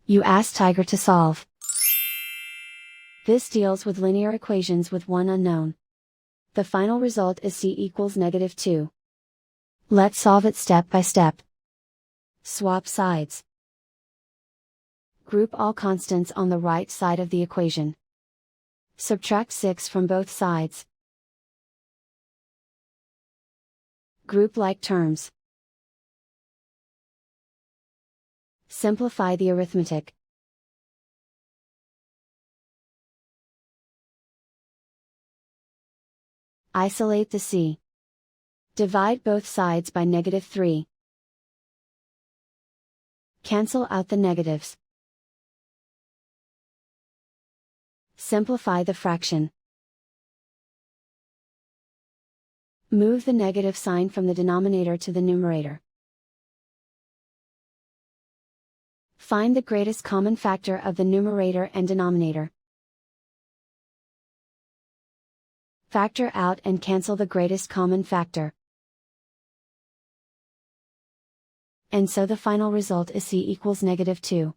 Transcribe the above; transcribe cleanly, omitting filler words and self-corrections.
You ask Tiger to solve. This deals with linear equations with one unknown. The final result is c equals -2. Let's solve it step by step. Swap sides. Group all constants on the right side of the equation. Subtract 6 from both sides. Group like terms. Simplify the arithmetic. Isolate the c. Divide both sides by -3. Cancel out the negatives. Simplify the fraction. Move the negative sign from the denominator to the numerator. Find the greatest common factor of the numerator and denominator. Factor out and cancel the greatest common factor. And so the final result is c equals -2.